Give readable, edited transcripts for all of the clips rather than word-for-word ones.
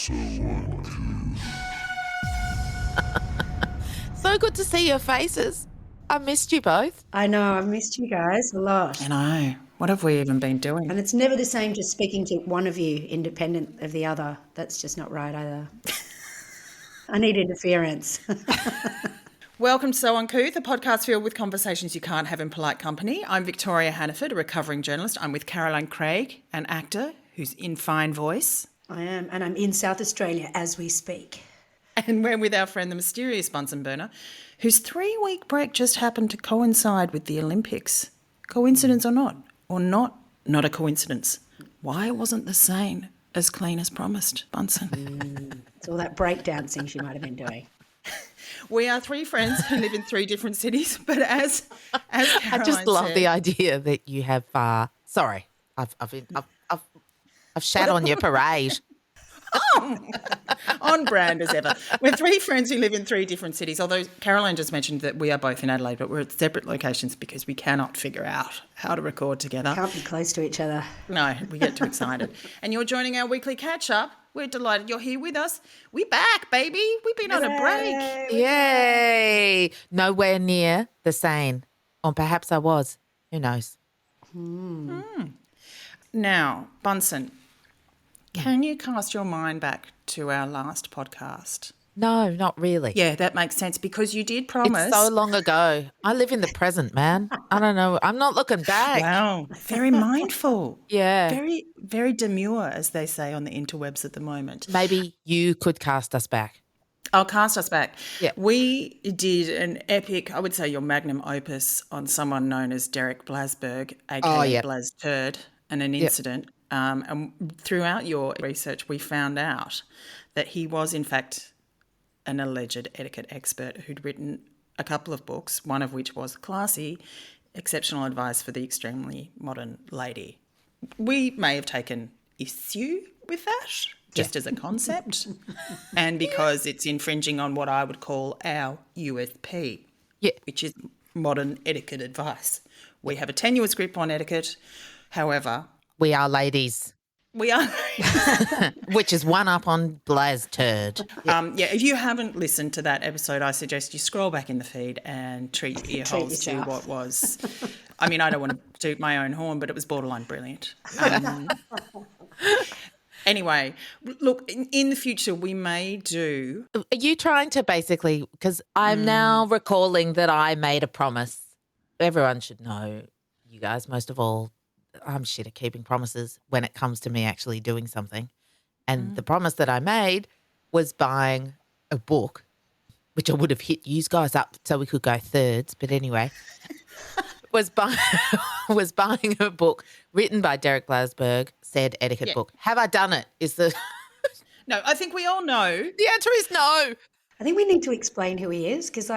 So good to see your faces. I missed you both. I know, I've missed you guys a lot. I know. What have we even been doing? And it's never the same just speaking to one of you independent of the other. That's just not right either. I need interference. Welcome to So Uncouth, a podcast filled with conversations you can't have in polite company. I'm Victoria Hannaford, a recovering journalist. I'm with Caroline Craig, an actor who's in fine voice. I am, and I'm in South Australia as we speak. And we're with our friend, the mysterious Bunsen burner, whose 3-week break just happened to coincide with the Olympics. Coincidence or not? Or not a coincidence. Why wasn't the Seine as clean as promised, Bunsen? It's all that breakdancing she might have been doing. We are 3 friends who live in 3 different cities, but as Caroline I just love said, the idea that you have. Sorry, I've shat on your parade. on brand as ever. We're 3 friends who live in 3 different cities, although Caroline just mentioned that we are both in Adelaide, but we're at separate locations because we cannot figure out how to record together. Can't be close to each other. No, we get too excited. And you're joining our weekly catch-up. We're delighted you're here with us. We back, baby. We've been on a break. Yay! Nowhere near the Seine. Or perhaps I was. Who knows? Now, Bunsen, can you cast your mind back to our last podcast? No, not really. Yeah, that makes sense because you did promise. It's so long ago. I live in the present, man. I don't know. I'm not looking back. Wow, very mindful. Yeah. Very, very demure, as they say on the interwebs at the moment. Maybe you could cast us back. I'll cast us back. Yeah. We did an epic, I would say your magnum opus on someone known as Derek Blasberg, aka Blas Turd, and an incident. And throughout your research, we found out that he was, in fact, an alleged etiquette expert who'd written a couple of books, one of which was Classy, Exceptional Advice for the Extremely Modern Lady. We may have taken issue with that just as a concept and because it's infringing on what I would call our USP, which is modern etiquette advice. We have a tenuous grip on etiquette. However, we are ladies. We are. Which is one up on Blas Turd. If you haven't listened to that episode, I suggest you scroll back in the feed and treat your ear holes to what was. I mean, I don't want to toot my own horn, but it was borderline brilliant. Anyway, look, in the future we may do. Are you trying to basically, because I'm now recalling that I made a promise. Everyone should know, you guys, most of all, I'm shit at keeping promises when it comes to me actually doing something. And the promise that I made was buying a book, which I would have hit you guys up so we could go thirds. But anyway, was buying a book written by Derek Blasberg, said etiquette book. Have I done it? No, I think we all know. The answer is no. I think we need to explain who he is because,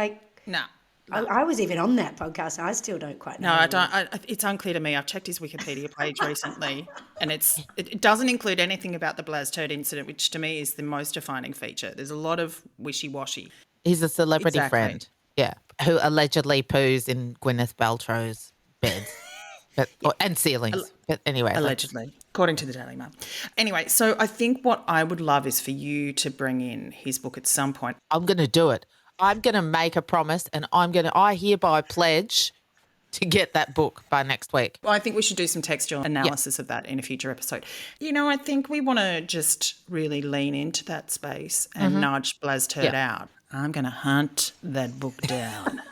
No. I was even on that podcast and I still don't quite know. No, I don't. It's unclear to me. I've checked his Wikipedia page recently and it doesn't include anything about the Blas Turd incident, which to me is the most defining feature. There's a lot of wishy-washy. He's a celebrity friend, who allegedly poos in Gwyneth Paltrow's beds and ceilings. But anyway. Allegedly, according to the Daily Mail. Anyway, so I think what I would love is for you to bring in his book at some point. I'm going to do it. I'm going to make a promise and I hereby pledge to get that book by next week. Well, I think we should do some textual analysis of that in a future episode. You know, I think we want to just really lean into that space and nudge Blas Turd out. I'm going to hunt that book down.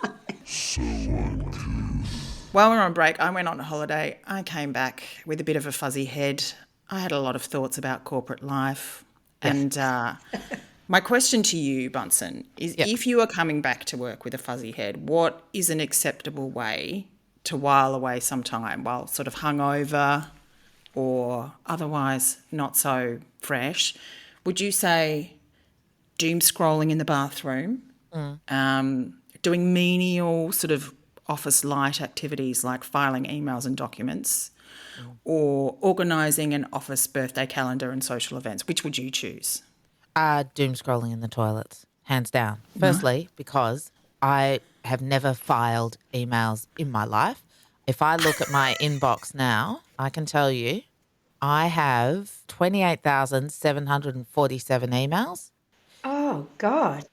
While we were on break, I went on a holiday. I came back with a bit of a fuzzy head. I had a lot of thoughts about corporate life and my question to you, Bunsen, is if you are coming back to work with a fuzzy head, what is an acceptable way to while away some time while sort of hungover or otherwise not so fresh? Would you say doom scrolling in the bathroom, doing menial sort of office light activities like filing emails and documents or organising an office birthday calendar and social events? Which would you choose? Doom scrolling in the toilets, hands down. Firstly, because I have never filed emails in my life. If I look at my inbox now, I can tell you I have 28,747 emails. Oh, God.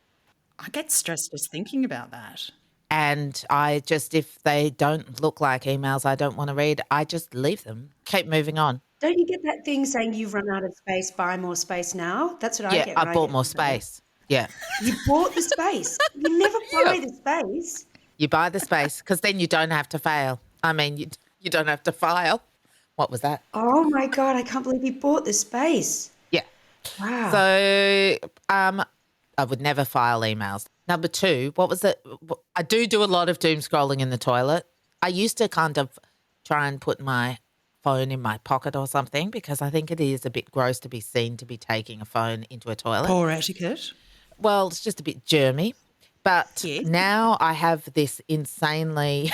I get stressed just thinking about that. And I just, if they don't look like emails I don't want to read, I just leave them. Keep moving on. Don't you get that thing saying you've run out of space, buy more space now? That's what I Yeah, get I when I bought get more something. space. Yeah. You bought the space. You never buy the space. You buy the space because then you don't have to fail. I mean, you don't have to file. What was that? Oh, my God. I can't believe you bought the space. Yeah. Wow. So I would never file emails. Number 2, what was it? I do a lot of doom scrolling in the toilet. I used to kind of try and put my phone in my pocket or something because I think it is a bit gross to be seen to be taking a phone into a toilet. Poor etiquette. Well, it's just a bit germy. But Yes. now I have this insanely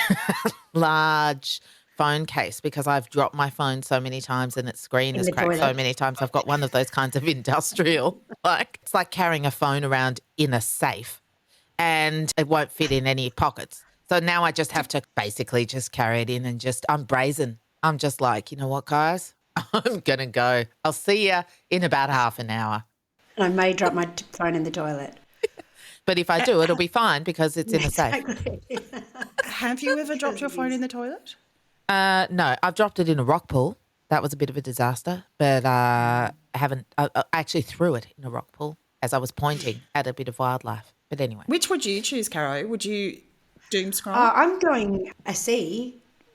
large phone case because I've dropped my phone so many times and its screen has the cracked so toilet. many times. I've got one of those kinds of industrial, it's like carrying a phone around in a safe and it won't fit in any pockets. So now I just have to basically just carry it in and I'm brazen. I'm just like, you know what, guys? I'm going to go. I'll see you in about half an hour. And I may drop my phone in the toilet. But if I do, it'll be fine because it's in a safe. Exactly. Have you ever dropped your phone in the toilet? No, I've dropped it in a rock pool. That was a bit of a disaster, but I haven't. I actually threw it in a rock pool as I was pointing at a bit of wildlife. But anyway. Which would you choose, Caro? Would you doom scroll? I'm going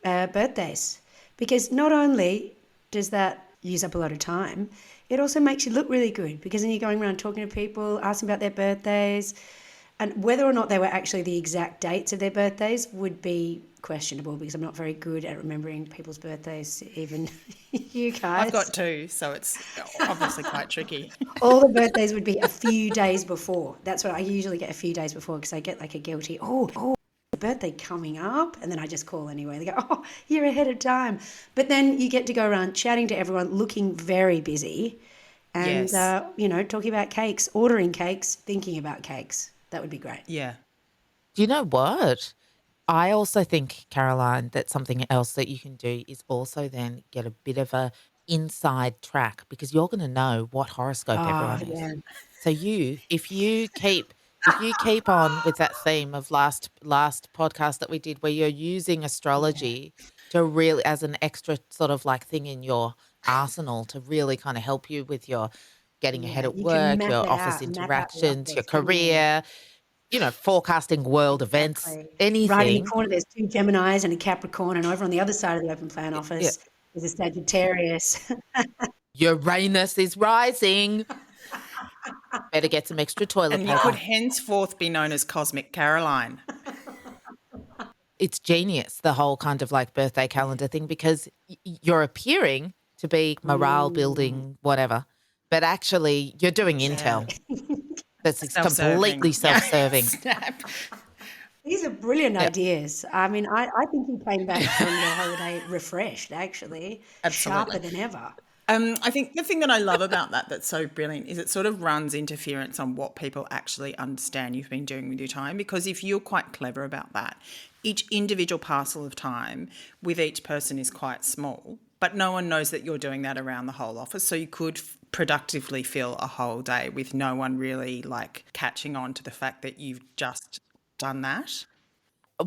birthdays, because not only does that use up a lot of time, it also makes you look really good because then you're going around talking to people, asking about their birthdays, and whether or not they were actually the exact dates of their birthdays would be questionable because I'm not very good at remembering people's birthdays, even you guys. I've got 2, so it's obviously quite tricky. All the birthdays would be a few days before. That's what I usually get, a few days before, because I get like a guilty, the birthday coming up, and then I just call anyway. They go, oh, you're ahead of time. But then you get to go around chatting to everyone, looking very busy, and, Yes. Talking about cakes, ordering cakes, thinking about cakes. That would be great. Yeah. Do you know what? I also think, Caroline, that something else that you can do is also then get a bit of a inside track because you're going to know what horoscope everyone is. Yeah. So if you keep on with that theme of last podcast that we did where you're using astrology to really as an extra sort of like thing in your arsenal to really kind of help you with your getting ahead at you can work, map your it office out, map out interactions, the your destiny. career, forecasting world events, Exactly. anything. Right in the corner, there's 2 Geminis and a Capricorn, and over on the other side of the open plan office is a Sagittarius. Uranus is rising. Better get some extra toilet And paper. you could henceforth be known as Cosmic Caroline. It's genius, the whole kind of like birthday calendar thing, because you're appearing to be morale building, whatever, but actually you're doing intel. That's completely self-serving. These are brilliant ideas. I mean, I think you came back from your holiday refreshed, actually, sharper than ever. I think the thing that I love about that's so brilliant is it sort of runs interference on what people actually understand you've been doing with your time, because if you're quite clever about that, each individual parcel of time with each person is quite small, but no one knows that you're doing that around the whole office. So you could productively fill a whole day with no one really like catching on to the fact that you've just done that.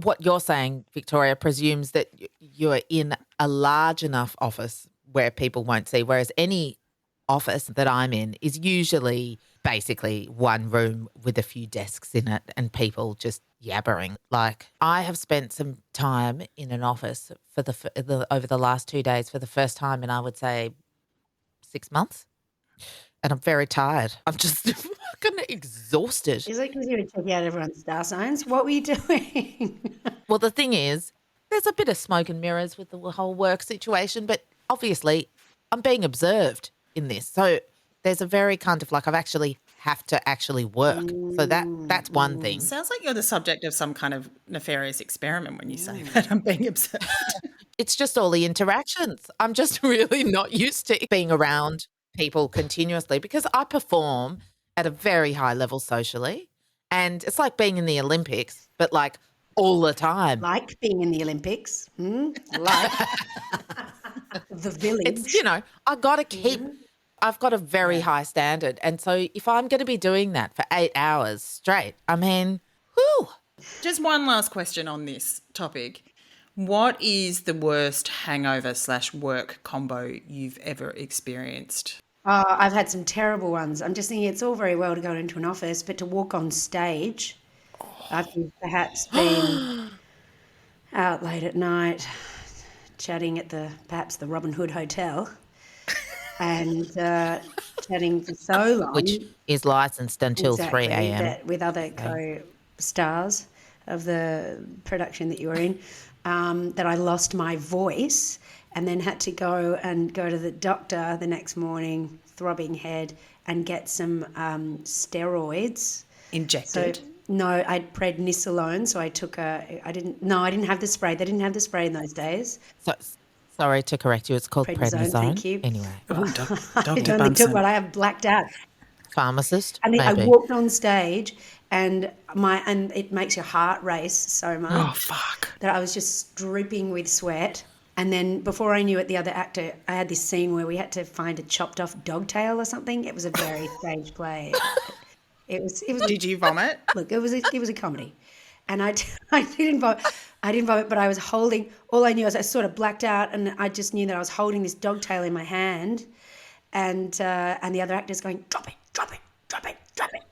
What you're saying, Victoria, presumes that you're in a large enough office where people won't see, whereas any office that I'm in is usually basically one room with a few desks in it and people just yabbering. Like I have spent some time in an office for over the last 2 days for the first time in, I would say, 6 months. And I'm very tired. I'm just fucking exhausted. Is it because you were checking out everyone's star signs? What were you doing? Well, the thing is, there's a bit of smoke and mirrors with the whole work situation, but obviously I'm being observed in this. So there's a very kind of like I've actually have to actually work. So that's one thing. Sounds like you're the subject of some kind of nefarious experiment when you say that I'm being observed. It's just all the interactions. I'm just really not used to being around people continuously because I perform at a very high level socially, and it's like being in the Olympics, but like all the time. Like being in the Olympics, like the village. It's, you know, I've got a very high standard. And so if I'm going to be doing that for 8 hours straight, I mean, whew. Just one last question on this topic. What is the worst hangover/work combo you've ever experienced? I've had some terrible ones. I'm just thinking it's all very well to go into an office, but to walk on stage after you've perhaps been out late at night chatting at perhaps the Robin Hood Hotel and chatting for so long. Which is licensed until 3 Exactly, a.m. that with other co-stars of the production that you were in, that I lost my voice and then had to go to the doctor the next morning, throbbing head, and get some steroids. Injected? So, no, I'd prednisolone, so I took I didn't have the spray. They didn't have the spray in those days. So, sorry to correct you. It's called prednisone. Thank you. Anyway, I Dr. only took Bunsen. what I have blacked out. pharmacist, And I maybe. walked on stage and it makes your heart race so much. Oh, fuck. That I was just dripping with sweat. And then before I knew it, the other actor, I had this scene where we had to find a chopped off dog tail or something. It was a very stage play. It was. Did you vomit? Look, it was a comedy, and I didn't vomit. I didn't vomit, but I was holding. All I knew was I sort of blacked out, and I just knew that I was holding this dog tail in my hand, and the other actor's going, drop it, drop it, drop it, drop it.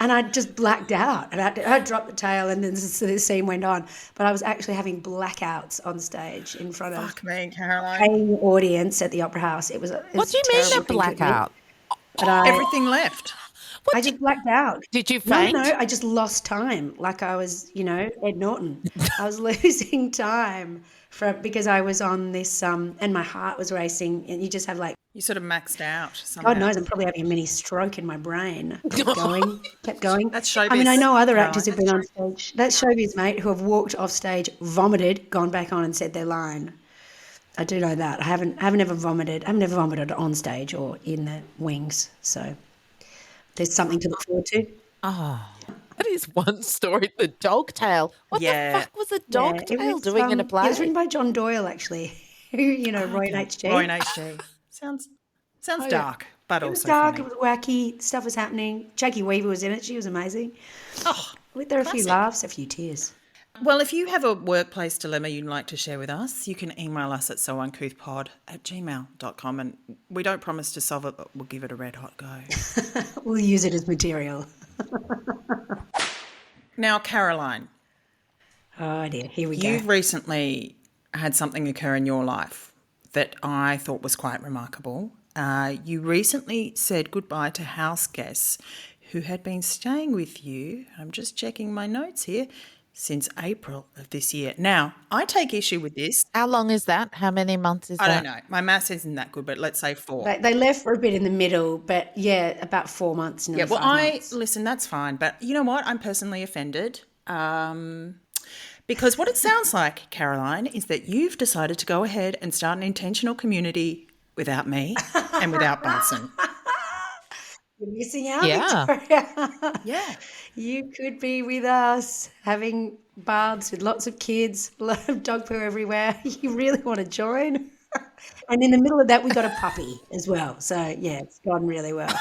And I just blacked out, and I dropped the tail, and then the scene went on. But I was actually having blackouts on stage in front of Fuck me, Caroline. paying audience at the Opera House. It was. What do you mean a blackout? But Everything left. I just blacked out. Did you faint? No, I just lost time. Like I was, Ed Norton. I was losing time because I was on this, and my heart was racing, and you just have like, You sort of maxed out somehow. God knows, I'm probably having a mini stroke in my brain. Kept going. That's showbiz, I mean, I know other Caroline. actors who've been on stage. That's showbiz, mate, who have walked off stage, vomited, gone back on and said their line. I do know that. I haven't ever vomited. I've never vomited on stage or in the wings. So there's something to look forward to. That is one story. The dog tail. What Yeah. the fuck was a dog Yeah, it tail was, doing in a play? It was written by John Doyle, actually. Roy and H.G. Roy and H.G. Sounds dark, but It was also dark. funny. It was wacky. Stuff was happening. Jackie Weaver was in it. She was amazing. Oh, There were a few classic. laughs, a few tears. Well, if you have a workplace dilemma you'd like to share with us, you can email us at souncouthpod@gmail.com, and we don't promise to solve it, but we'll give it a red hot go. We'll use it as material. Now, Caroline, Oh dear, here we go. you've recently had something occur in your life that I thought was quite remarkable. You recently said goodbye to houseguests who had been staying with you, I'm just checking my notes here, since April of this year. Now, I take issue with this. How long is that? How many months is I that? don't know. My maths isn't that good, but let's say 4. They left for a bit in the middle, but yeah, about 4 months. Yeah, well, 5 months. listen, that's fine. But you know what? I'm personally offended because what it sounds like, Caroline, is that you've decided to go ahead and start an intentional community without me and without Bunsen. You're missing out, Yeah. Victoria. Yeah. You could be with us having baths with lots of kids, a lot of dog poo everywhere. You really want to join? And in the middle of that, we got a puppy as well. So yeah, it's gone really well.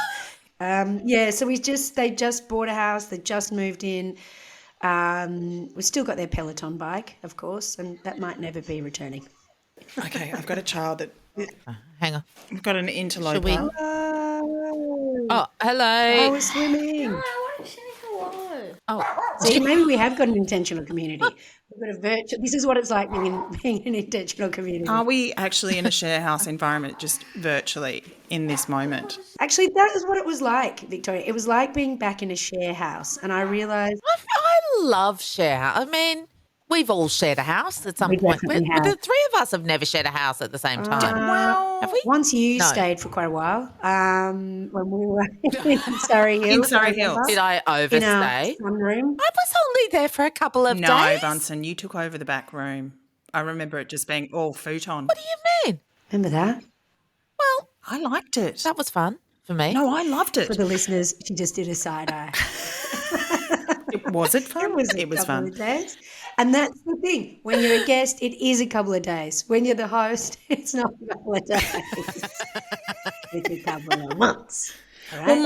So they just bought a house. They just moved in. We've still got their Peloton bike, of course, and that might never be returning. Okay, I've got a child that Hang on. I've got an interloper. we- Oh, hello. I was swimming. Oh, See, maybe we have got an intentional community. We've got a virtual. This is what it's like being an intentional community. Are we actually in a share house environment just virtually in this moment? Actually, that is what it was like, Victoria. It was like being back in a share house, and I realised I love share house. I mean, we've all shared a house at some We point. definitely The have. three of us have never shared a house at the same time. Well, Have we? once you No. stayed for quite a while when we were in Surrey Hills. In Surrey Hills. Did I In our overstay? sunroom. I was only there for a couple of no, days. Bunsen, you took over the back room. I remember it just being all futon. What do you mean? Remember that? Well, I liked it. that was fun for me. No, I loved it. For the listeners, she just did a side eye. Was it fun? It was a couple fun. of days. And that's the thing. When you're a guest, it is a couple of days. When you're the host, it's not a couple of days. It's a couple of months. All right? Well,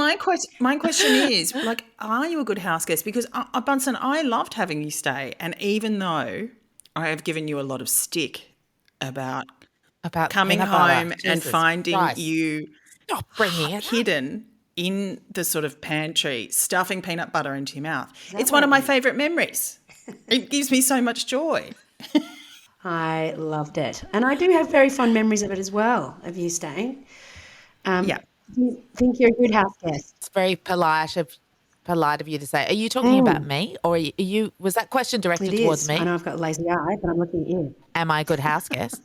my question is, like, are you a good house guest? Because, Bunsen, I loved having you stay. And even though I have given you a lot of stick about coming peanut butter. home and Jesus finding Christ. you Stop bringing it up. hidden in the sort of pantry, stuffing peanut butter into your mouth. It's what one of my it is? favourite memories. It gives me so much joy. I loved it. And I do have very fond memories of it as well, of you staying. Yeah. Do you think you're a good house guest? It's very polite of you to say. Are you talking about me, or are you? Was that question directed It towards is. me? I know I've got a lazy eye, but I'm looking at you. Am I a good house guest?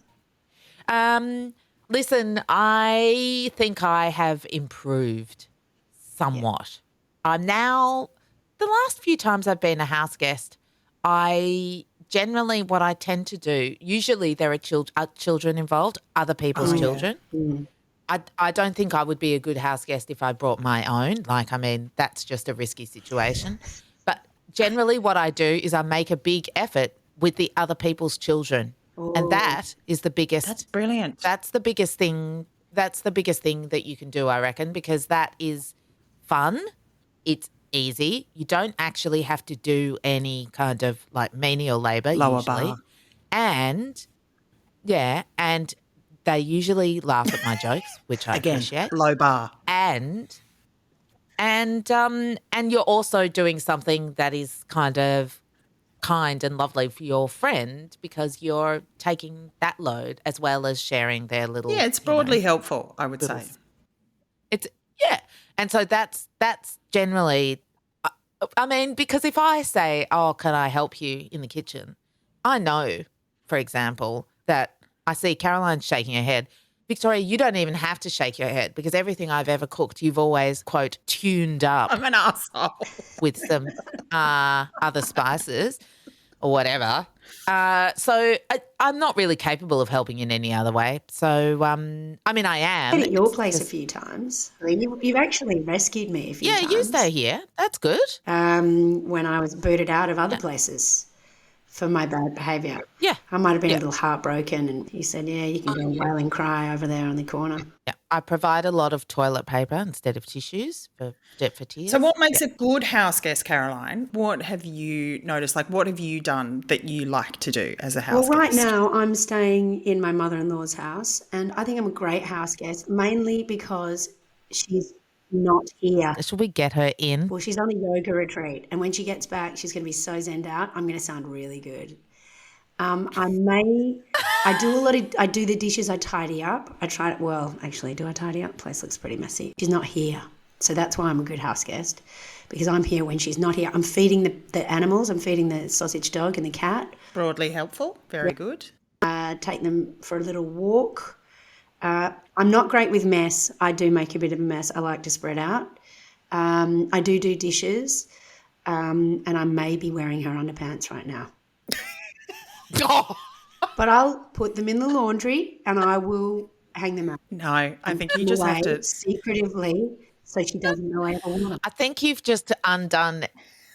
Listen, I think I have improved somewhat. I'm now, the last few times I've been a house guest, I generally, what I tend to do, usually there are children involved, other people's children. I don't think I would be a good house guest if I brought my own. Like, I mean, that's just a risky situation. But generally what I do is I make a big effort with the other people's children. And that is the biggest. That's brilliant. That's the biggest thing. That's the biggest thing that you can do, I reckon, because that is fun. It's easy. You don't actually have to do any kind of like menial labour Lower usually. bar. And they usually laugh at my jokes, which I Again, appreciate. low bar. And you're also doing something that is kind of kind and lovely for your friend because you're taking that load as well as sharing their little. Yeah, it's broadly helpful, I would say. It's and so that's generally. I mean, because if I say, "Oh, can I help you in the kitchen?" I know, for example, that I see Caroline shaking her head. Victoria, you don't even have to shake your head because everything I've ever cooked, you've always, quote, tuned up I'm an asshole. with some other spices or whatever. So I'm not really capable of helping in any other way. So, I mean, I am. I've been at your place a few times. I mean, you've actually rescued me a few times. Yeah, you stay here. That's good. When I was booted out of other places for my bad behaviour. Yeah. I might have been a little heartbroken and you said, yeah, you can go wail and cry over there on the corner. Yeah, I provide a lot of toilet paper instead of tissues for tears. So what makes a good house guest, Caroline? What have you noticed? Like, what have you done that you like to do as a house Well, right guest? now I'm staying in my mother-in-law's house and I think I'm a great house guest, mainly because she's not here. Should we get her in? Well, she's on a yoga retreat and when she gets back, she's going to be so zenned out. I'm going to sound really good. I do the dishes, I tidy up. Do I tidy up? Place looks pretty messy. She's not here. So that's why I'm a good house guest because I'm here when she's not here. I'm feeding the animals. I'm feeding the sausage dog and the cat. Broadly helpful. Very good. Take them for a little walk. I'm not great with mess. I do make a bit of a mess. I like to spread out. I do dishes, and I may be wearing her underpants right now. But I'll put them in the laundry and I will hang them up. No, I think you just have to. Secretively, so she doesn't know I ever want them. I think you've just undone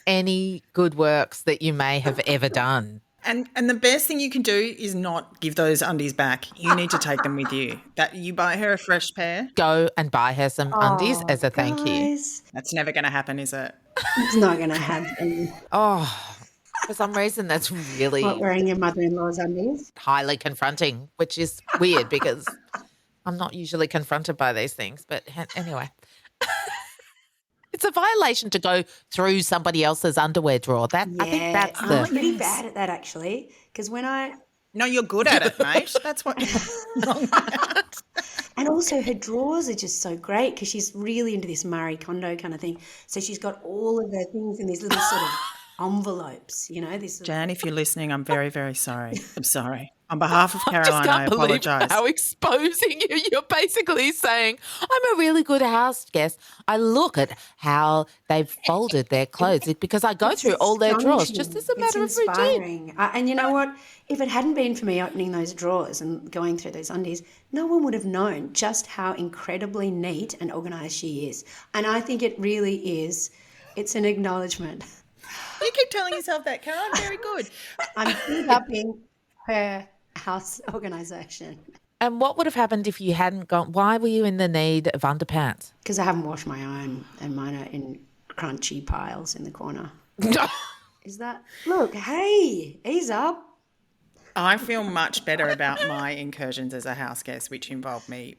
any good works that you may have ever done. And the best thing you can do is not give those undies back. You need to take them with you. That you buy her a fresh pair. Go and buy her some undies as a thank you. Guys, That's never going to happen, is it? it's not going to happen. Oh, for some reason that's really What, wearing your mother-in-law's undies? highly confronting, which is weird because I'm not usually confronted by these things. But anyway, it's a violation to go through somebody else's underwear drawer. I think that's I'm pretty bad at that actually, because No, you're good at it, mate. That's what you're wrong at. and also her drawers are just so great because she's really into this Marie Kondo kind of thing. So she's got all of her things in these little sort of envelopes, this. Jan, if you're listening, I'm very, very sorry. I'm sorry. On behalf of Caroline, I believe apologise. how exposing you. You're basically saying, I'm a really good house guest. I look at how they've folded their clothes because I go through all their drawers just as a matter of routine. Inspiring. And you know what? If it hadn't been for me opening those drawers and going through those undies, no one would have known just how incredibly neat and organised she is. And I think it really is. It's an acknowledgement. You keep telling yourself that, Caroline. Very good. I'm big upping her house organisation And what would have happened if you hadn't gone? Why were you in the need of underpants? because I haven't washed my own and mine are in crunchy piles in the corner. Is that... Look, hey, ease up. I feel much better about my incursions as a house guest, which involved me,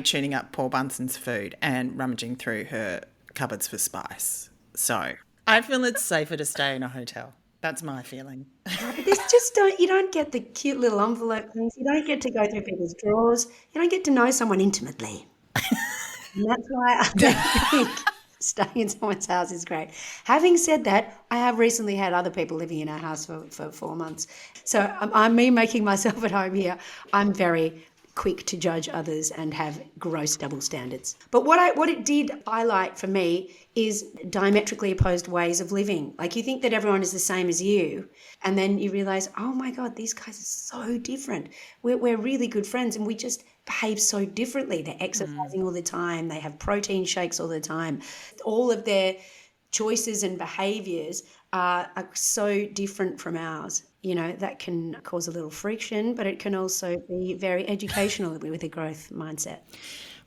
tuning up poor Bunsen's food and rummaging through her cupboards for spice. So I feel it's safer to stay in a hotel. That's my feeling. But this just you don't get the cute little envelope things. You don't get to go through people's drawers. You don't get to know someone intimately. And that's why I don't think staying in someone's house is great. Having said that, I have recently had other people living in our house for 4 months. So I'm me making myself at home here. I'm very quick to judge others and have gross double standards. But what it did highlight for me is diametrically opposed ways of living. Like, you think that everyone is the same as you, and then you realize, oh my God, these guys are so different. We're really good friends and we just behave so differently. They're exercising all the time. They have protein shakes all the time. All of their choices and behaviours are so different from ours. You know, that can cause a little friction, but it can also be very educational with a growth mindset.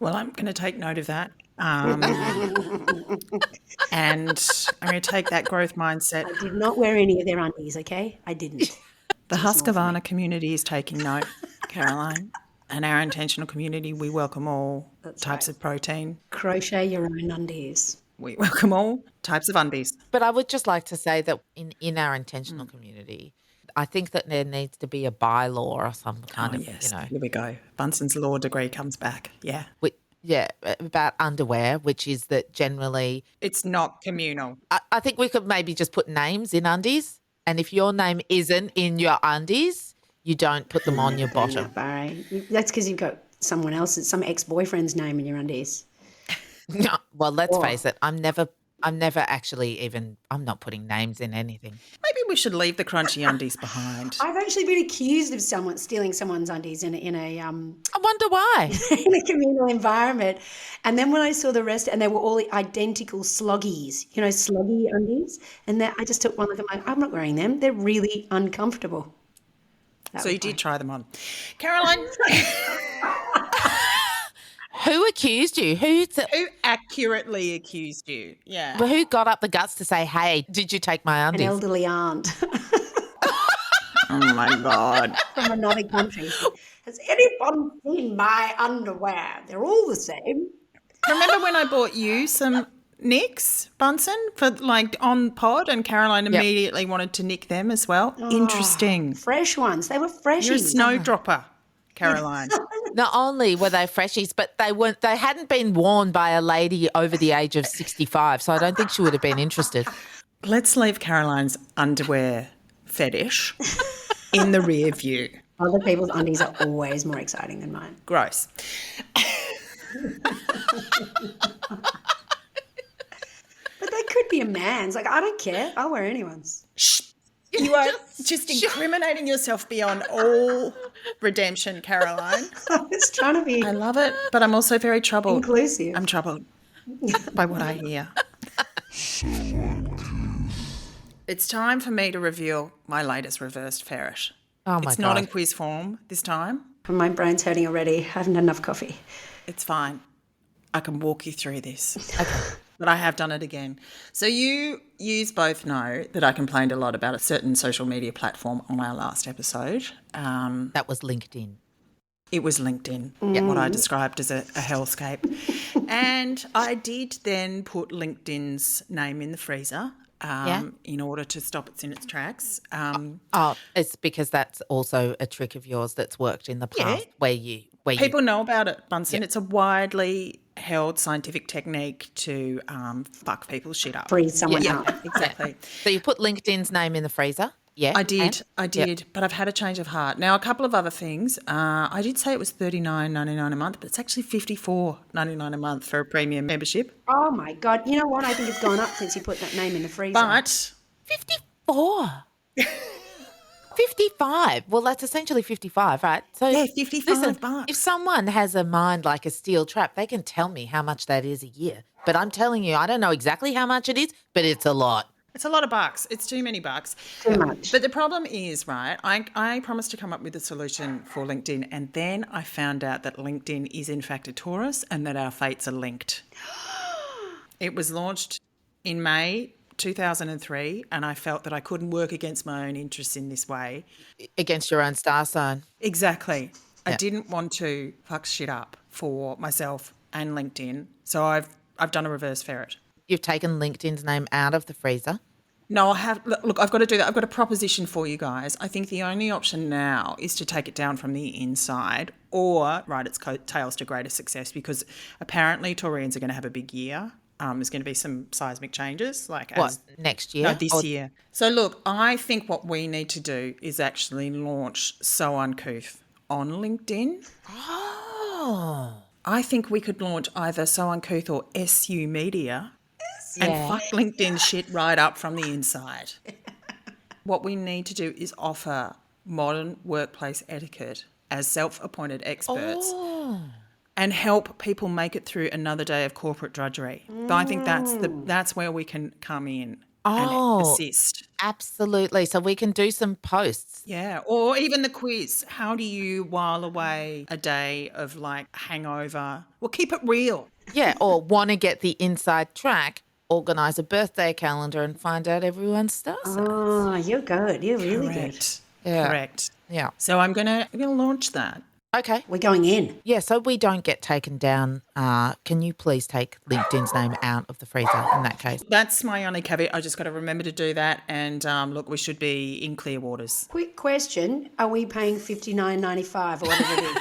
Well, I'm going to take note of that. And I'm going to take that growth mindset. I did not wear any of their undies, okay? I didn't. The Husqvarna community is taking note, Caroline. And our intentional community, we welcome all types of protein. Crochet your own undies. We welcome all types of undies. But I would just like to say that in our intentional community, I think that there needs to be a bylaw or some kind of, Yes, here we go. Bunsen's law degree comes back. Yeah. About underwear, which is that generally It's not communal. I think we could maybe just put names in undies, and if your name isn't in your undies, you don't put them on your bottom. Barry. That's because you've got someone else's, some ex-boyfriend's name in your undies. No, well, let's face it. I'm never actually even. I'm not putting names in anything. Maybe we should leave the crunchy undies behind. I've actually been accused of someone stealing someone's undies in a I wonder why. in a communal environment. And then when I saw the rest, and they were all identical sloggies, you know, sloggy undies. And I just took one look. I'm not wearing them. They're really uncomfortable. So you did try them on. Caroline, Who accused you? Who accurately accused you? Yeah. who got up the guts to say, "Hey, did you take my An undies?" elderly aunt Oh, my God. from another country. Has anyone seen my underwear? They're all the same. Remember when I bought you some nicks, Bunsen, for on pod, and Caroline immediately wanted to nick them as well? Interesting. Fresh ones. They were freshies. You're a snowdropper, Caroline. Not only were they freshies, but they hadn't been worn by a lady over the age of 65, so I don't think she would have been interested. Let's leave Caroline's underwear fetish in the rear view. Other people's undies are always more exciting than mine. Gross. But they could be a man's. Like, I don't care. I'll wear anyone's. Shh. You are just incriminating yourself beyond all redemption, Caroline. I was trying to be I love it, but I'm also very troubled. inclusive. I'm troubled by what I hear. It's time for me to reveal my latest reversed ferret. Oh, my It's not God. in quiz form this time. My brain's hurting already. I haven't had enough coffee. It's fine. I can walk you through this. Okay. But I have done it again. So you both know that I complained a lot about a certain social media platform on our last episode. That was LinkedIn. It was LinkedIn, what I described as a hellscape. And I did then put LinkedIn's name in the freezer in order to stop it in its tracks. It's because that's also a trick of yours that's worked in the past where People know about it, Bunsen. It's a widely held scientific technique to fuck people's shit up. Freeze someone up. Exactly. So you put LinkedIn's name in the freezer? Yeah. I did, but I've had a change of heart. Now, a couple of other things. I did say it was $39.99 a month, but it's actually $54.99 a month for a premium membership. Oh, my God. You know what? I think it's gone up since you put that name in the freezer. But 54. 55. Well, that's essentially 55, right? So yeah, $55. If someone has a mind like a steel trap, they can tell me how much that is a year. But I'm telling you, I don't know exactly how much it is, but it's a lot. It's a lot of bucks. It's too many bucks. Too much. But the problem is, right, I promised to come up with a solution for LinkedIn, and then I found out that LinkedIn is in fact a Taurus and that our fates are linked. It was launched in May 2003, and I felt that I couldn't work against my own interests in this way. Against your own star sign. Exactly. I Yeah. didn't want to fuck shit up for myself and LinkedIn, so I've done a reverse ferret. You've taken LinkedIn's name out of the freezer. No, I have. Look, I've got to do that. I've got a proposition for you guys. I think the only option now is to take it down from the inside or ride its coattails to greater success, because apparently Taurians are going to have a big year. There's going to be some seismic changes, like What, next year? No, this year. So look, I think what we need to do is actually launch So Uncouth on LinkedIn. Oh. I think we could launch either So Uncouth or SU Media. And Yeah. fuck LinkedIn shit right up from the inside. What we need to do is offer modern workplace etiquette as self-appointed experts and help people make it through another day of corporate drudgery. But I think that's where we can come in and assist. Absolutely. So we can do some posts. Yeah, or even the quiz. How do you while away a day of like hangover? Well, keep it real. Yeah, or want to get the inside track, organise a birthday calendar and find out everyone's star sign. Oh, you're good. You're really good. Correct. Yeah. Correct. Yeah. So I'm gonna launch that. Okay. We're going in. Yeah, so we don't get taken down. Can you please take LinkedIn's name out of the freezer in that case? That's my only caveat. I just got to remember to do that. And look, we should be in clear waters. Quick question. Are we paying $59.95 or whatever it is?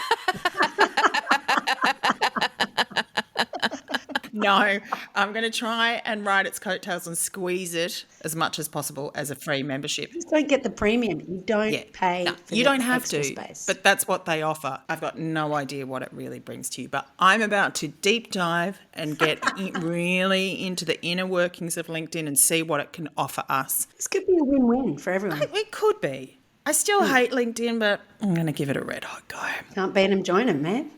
No, I'm going to try and ride its coattails and squeeze it as much as possible as a free membership. Just don't get the premium. You don't pay No, for you the don't have extra to, space. but that's what they offer. I've got no idea what it really brings to you, but I'm about to deep dive and get really into the inner workings of LinkedIn and see what it can offer us. This could be a win-win for everyone. It could be. I still hate LinkedIn, but I'm going to give it a red hot go. Can't beat them, join them, man.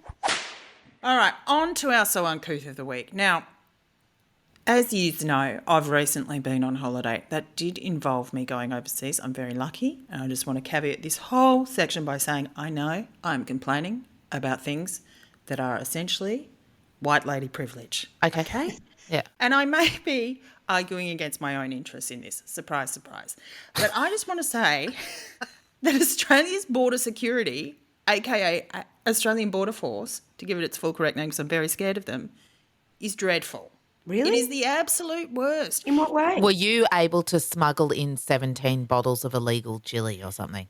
All right, on to our So Uncouth of the week. Now, as you know, I've recently been on holiday. That did involve me going overseas. I'm very lucky. And I just want to caveat this whole section by saying I know I'm complaining about things that are essentially white lady privilege. Okay. Yeah. And I may be arguing against my own interests in this. Surprise, surprise. But I just want to say that Australia's border security, aka Australian Border Force, to give it its full correct name because I'm very scared of them, is dreadful. Really? It is the absolute worst. In what way? Were you able to smuggle in 17 bottles of illegal chili or something?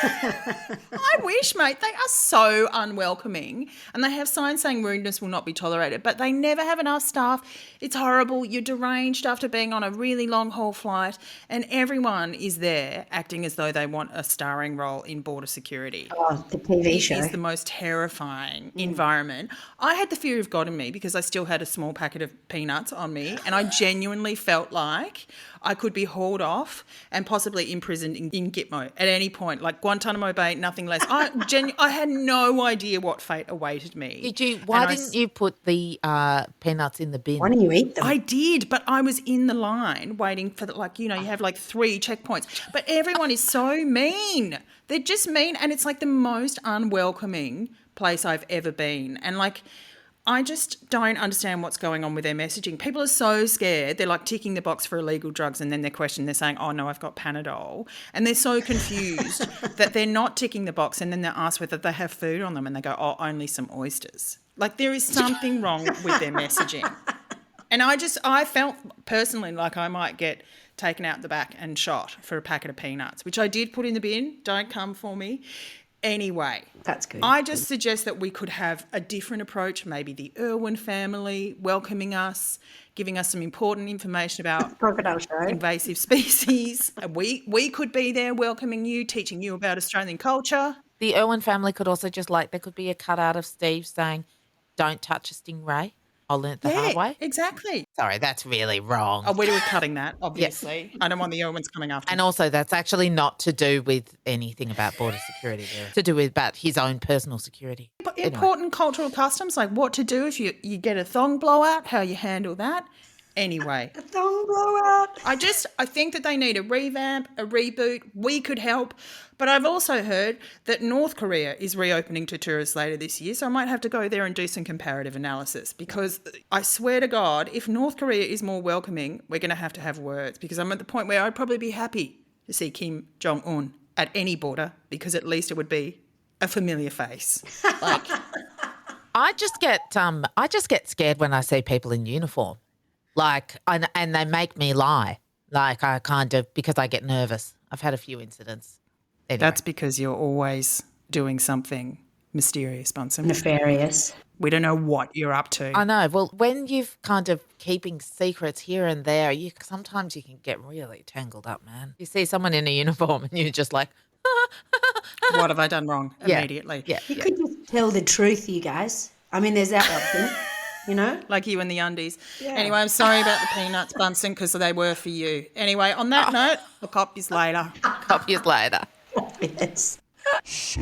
I wish, mate. They are so unwelcoming, and they have signs saying rudeness will not be tolerated, but they never have enough staff. It's horrible. You're deranged after being on a really long haul flight, and everyone is there acting as though they want a starring role in border security. Oh, the TV show. It is the most terrifying environment. I had the fear of God in me because I still had a small packet of peanuts on me, and I genuinely felt like I could be hauled off and possibly imprisoned in Gitmo at any point, like Guantanamo Bay, nothing less. I had no idea what fate awaited me. Why didn't you put the peanuts in the bin? Why don't you eat them? I did, but I was in the line waiting for you have like 3 checkpoints. But everyone is so mean. They're just mean, and it's like the most unwelcoming place I've ever been. And I just don't understand what's going on with their messaging. People are so scared. They're like ticking the box for illegal drugs, and then they're questioned. They're saying, oh, no, I've got Panadol. And they're so confused that they're not ticking the box, and then they're asked whether they have food on them, and they go, oh, only some oysters. Like there is something wrong with their messaging. And I felt personally like I might get taken out the back and shot for a packet of peanuts, which I did put in the bin. Don't come for me. Anyway, That's good. I just suggest that we could have a different approach, maybe the Irwin family welcoming us, giving us some important information about Crocodile show. invasive species. We could be there welcoming you, teaching you about Australian culture. The Irwin family could also just there could be a cutout of Steve saying, don't touch a stingray. I learnt the hard way. Exactly. Sorry, that's really wrong. Oh, we're cutting that, obviously. I don't want the Irwins coming after me. And also, that's actually not to do with anything about border security there. To do with about his own personal security. Important cultural customs, like what to do if you get a thong blowout, how you handle that. Anyway, A thong blowout. I think that they need a revamp, a reboot. We could help. But I've also heard that North Korea is reopening to tourists later this year, so I might have to go there and do some comparative analysis, because I swear to God, if North Korea is more welcoming, we're going to have words, because I'm at the point where I'd probably be happy to see Kim Jong-un at any border, because at least it would be a familiar face. Like, I just get scared when I see people in uniform. Like, and they make me lie. Like, I kind of, because I get nervous. I've had a few incidents. Anyway. That's because you're always doing something mysterious, Bunsen. Nefarious. We don't know what you're up to. I know. Well, when you've kind of keeping secrets here and there, sometimes you can get really tangled up, man. You see someone in a uniform and you're just like, what have I done wrong? Yeah. Immediately. Yeah. You could just tell the truth, you guys. I mean, there's that option, you know? Like you and the undies. Yeah. Anyway, I'm sorry about the peanuts, Bunsen, because they were for you. Anyway, on that note, I'll cop yous later. Cop years later. Yes. So